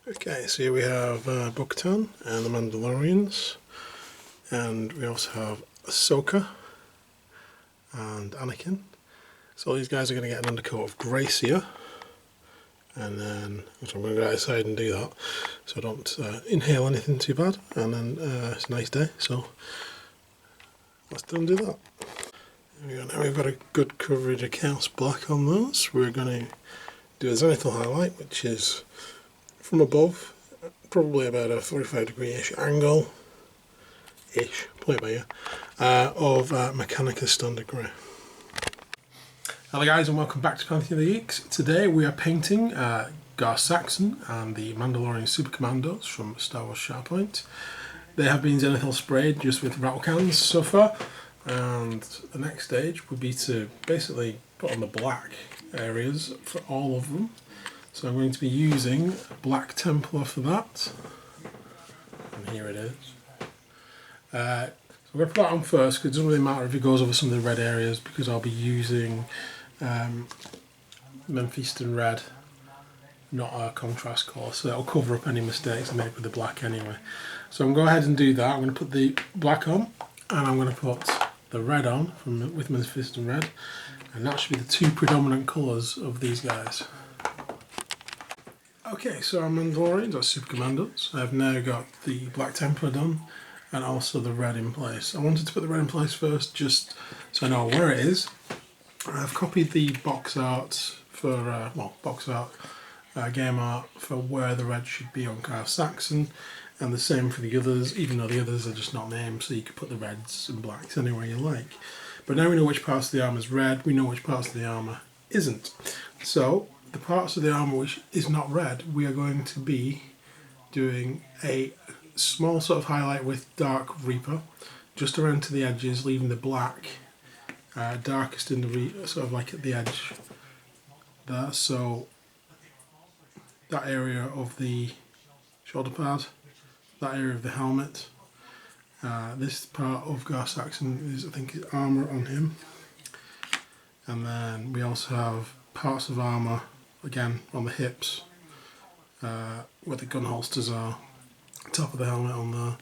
Okay, so here we have Bo-Katan and the Mandalorians, and we also have Ahsoka and Anakin. So these guys are going to get an undercoat of Grace here, and then so I'm going to go outside and do that, so I don't inhale anything too bad, and then it's a nice day, so let's do that. There we go. Now we've got a good coverage of Chaos Black on those. We're going to do a zenithal highlight, which is from above, probably about a 45-degree-ish angle, play it by ear, of Mechanica Standard Grey. Hello guys, and welcome back to Pantheon of the Geeks. Today we are painting Gar Saxon and the Mandalorian Super Commandos from Star Wars Shatterpoint. They have been zenithal sprayed just with rattle cans so far, and the next stage would be to basically put on the black areas for all of them. So I'm going to be using Black Templar for that, and here it is. So I'm going to put that on first, because it doesn't really matter if it goes over some of the red areas, because I'll be using Mephiston Red, not a contrast colour, so that'll cover up any mistakes I make with the black anyway. So I'm going to go ahead and do that. I'm going to put the black on, and I'm going to put the red on with Mephiston Red, and that should be the two predominant colours of these guys. Okay, so our Mandalorians, our Super Commandos, I've now got the Black Templar done and also the red in place. I wanted to put the red in place first just so I know where it is. I've copied the box art for, game art for where the red should be on Gar Saxon, and the same for the others, even though the others are just not named, so you could put the reds and blacks anywhere you like. But now we know which parts of the armour is red, we know which parts of the armour isn't. So the parts of the armour which is not red, we are going to be doing a small sort of highlight with Dark Reaper just around to the edges, leaving the black darkest in the sort of like at the edge there. So that area of the shoulder pad, that area of the helmet, this part of Gar Saxon is, I think, is armour on him, and then we also have parts of armour again on the hips, where the gun holsters are, top of the helmet on there,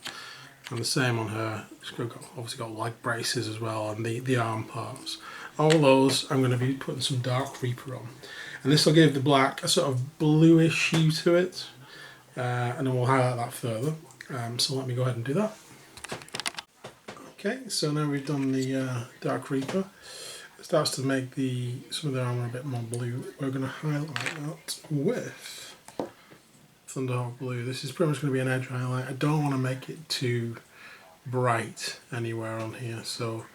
and the same on her. She's obviously got leg braces as well, and the arm parts. All those I'm going to be putting some Dark Reaper on, and this will give the black a sort of bluish hue to it, and then we'll highlight that further. So let me go ahead and do that. Okay, so now we've done the Dark Reaper. It starts to make some of the armour a bit more blue. We're going to highlight that with Thunderhawk Blue. This is pretty much going to be an edge highlight. I don't want to make it too bright anywhere on here, so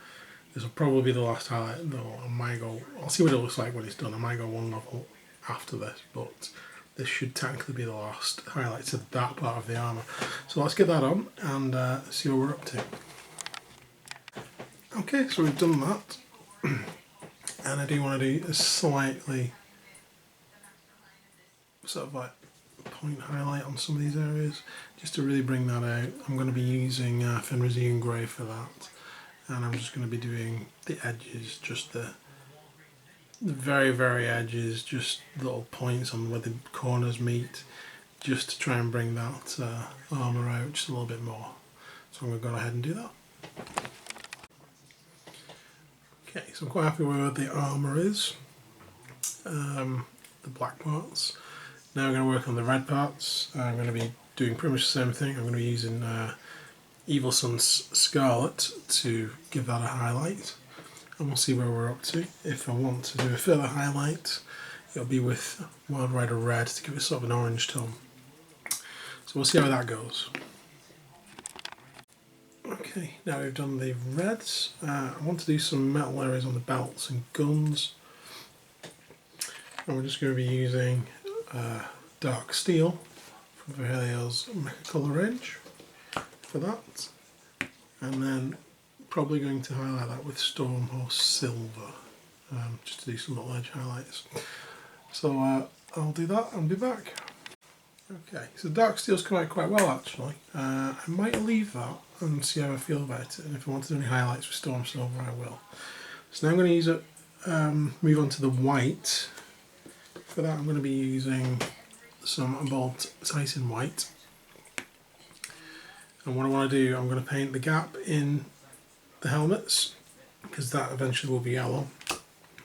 this will probably be the last highlight, though I might go, I'll see what it looks like when it's done. I might go one level after this, but this should technically be the last highlight to that part of the armour. So let's get that on and see what we're up to. Okay, so we've done that. And I do want to do a slightly sort of like point highlight on some of these areas, just to really bring that out. I'm going to be using Fenrisian Grey for that, and I'm just going to be doing the edges, just the very, very edges, just little points on where the corners meet, just to try and bring that armour out just a little bit more. So I'm going to go ahead and do that. Okay, so I'm quite happy with where the armour is, the black parts. Now I'm going to work on the red parts. I'm going to be doing pretty much the same thing. I'm going to be using Evil Sun's Scarlet to give that a highlight, and we'll see where we're up to. If I want to do a further highlight, it'll be with Wild Rider Red to give it sort of an orange tone. So we'll see how that goes. Okay, now we've done the reds. I want to do some metal areas on the belts and guns, and we're just going to be using Dark Steel from Virgilio's Mecha Colour range for that, and then probably going to highlight that with Stormhorse Silver, just to do some little edge highlights. So I'll do that and be back. Okay, so Dark Steel's come out quite well actually. I might leave that and see how I feel about it, and if I want to do any highlights with Storm Silver I will. So now I'm going to use it, move on to the white. For that I'm going to be using some bold Titan white. And what I want to do, I'm going to paint the gap in the helmets, because that eventually will be yellow.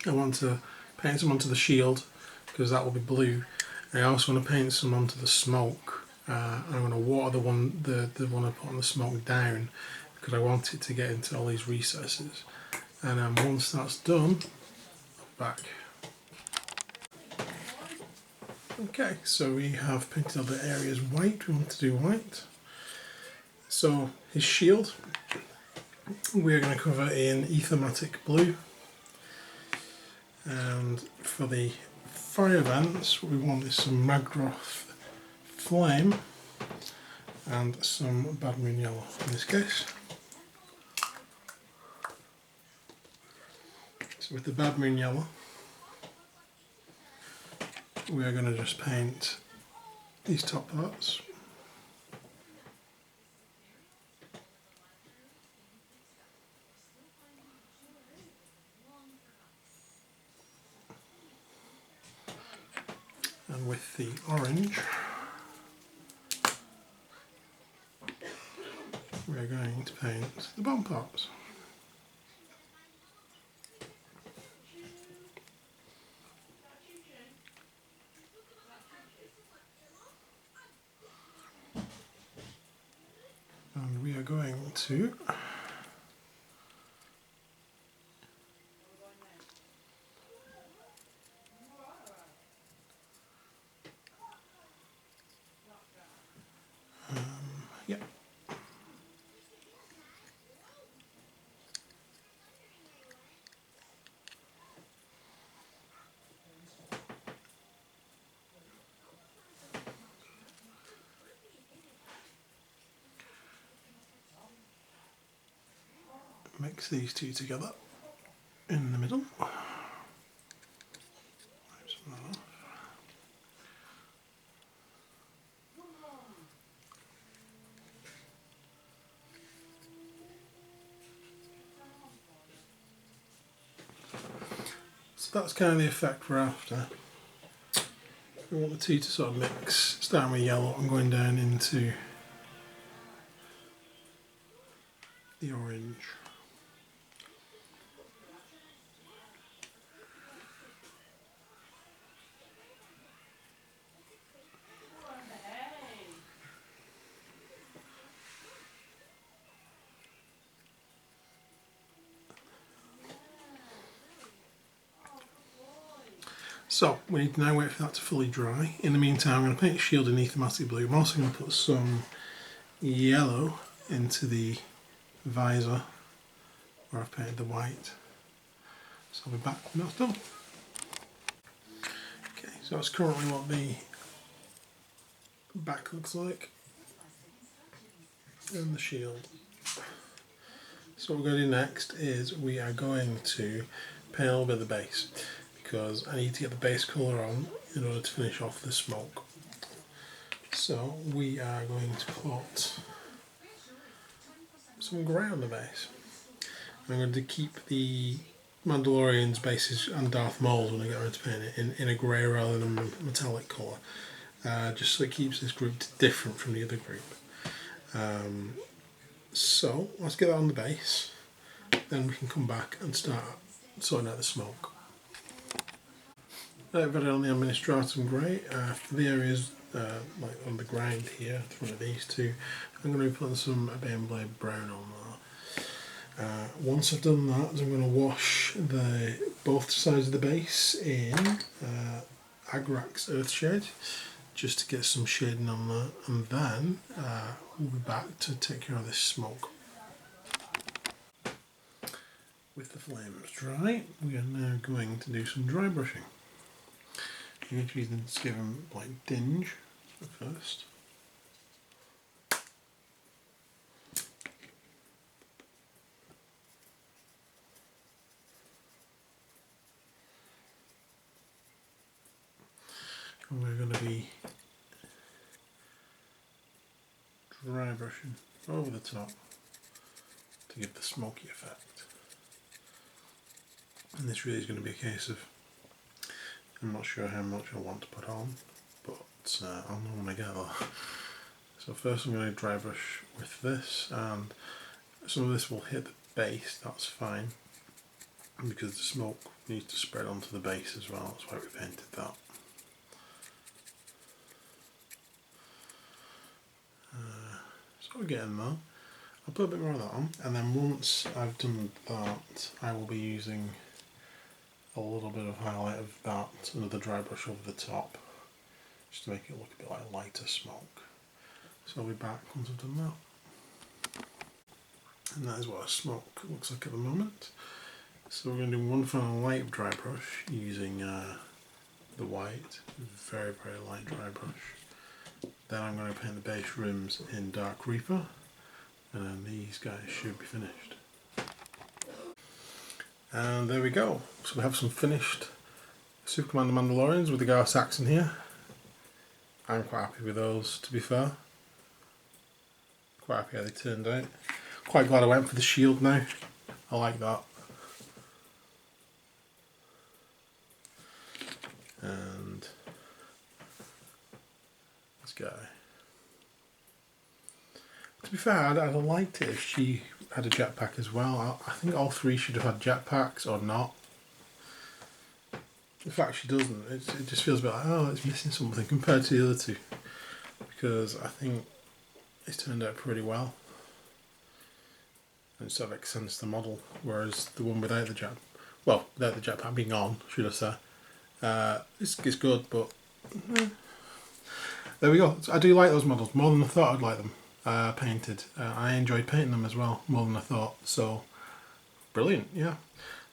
I want to paint some onto the shield, because that will be blue. I also want to paint some onto the smoke. I'm going to water the one I put on the smoke down, because I want it to get into all these recesses. And then once that's done, back. Okay, so we have painted other areas white. We want to do white. So his shield, we're going to cover in Ethermatic blue. And for the fire vents, what we want is some Magroth flame and some Bad Moon yellow in this case. So with the Bad Moon yellow, we are going to just paint these top parts. And with the orange, we are going to paint the bottom parts. And we are going to yeah. Mix these two together in the middle. So that's kind of the effect we're after. We want the two to sort of mix, starting with yellow and going down into the orange. So we need to now wait for that to fully dry. In the meantime, I'm going to paint the shield in Ethermatic blue. I'm also going to put some yellow into the visor where I've painted the white. So I'll be back when that's done. Okay, so that's currently what the back looks like and the shield. So what we're going to do next is we are going to paint a little bit of the base, because I need to get the base colour on in order to finish off the smoke. So we are going to put some grey on the base. I'm going to keep the Mandalorians bases and Darth Mauls when I get around to paint it in a grey rather than a metallic colour, just so it keeps this group different from the other group. So let's get that on the base, then we can come back and start sorting out the smoke. I've got it on the Administratum grey. For the areas like on the ground here, in front of these two, I'm going to be putting some Baneblade brown on there. Once I've done that, I'm going to wash both sides of the base in Agrax Earthshade, just to get some shading on that, and then we'll be back to take care of this smoke. With the flames dry, we are now going to do some dry brushing. I'm going to use them to give them like dinge at first. And we're going to be dry brushing over the top to give the smoky effect. And this really is going to be a case of, I'm not sure how much I want to put on, but but I'll know when I get there. So first I'm going to dry brush with this, and some of this will hit the base, that's fine, because the smoke needs to spread onto the base as well, that's why we painted that. So we're getting there. I'll put a bit more of that on, and then once I've done that, I will be using a little bit of highlight of that, another dry brush over the top, just to make it look a bit like lighter smoke. So I'll be back once I've done that. And that is what our smoke looks like at the moment. So we're going to do one final light dry brush using the white, very light dry brush. Then I'm going to paint the base rims in Dark Reaper, and then these guys should be finished. And there we go. So we have some finished Super Commander Mandalorians with the Gar Saxon here. I'm quite happy with those, to be fair. Quite happy how they turned out. Quite glad I went for the shield now. I like that. And this guy. To be fair, I'd have liked it if she had a jetpack as well. I think all three should have had jetpacks or not. In fact, she doesn't. It just feels a bit like, oh, it's missing something compared to the other two. Because I think it's turned out pretty well. And it sort of extends the model, whereas the one without the without the jetpack being on, should I say, it's good, but there we go. I do like those models more than I thought I'd like them painted. I enjoyed painting them as well, more than I thought. So brilliant, yeah.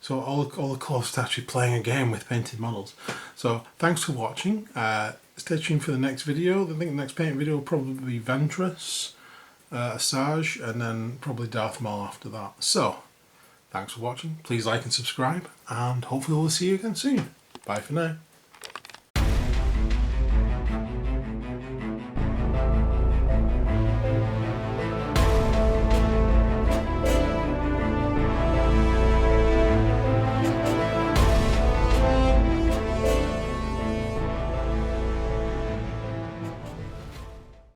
So all the close to actually playing a game with painted models. So thanks for watching. Stay tuned for the next video. I think the next paint video will probably be Ventress, Asajj, and then probably Darth Maul after that. So thanks for watching. Please like and subscribe, and hopefully we'll see you again soon. Bye for now.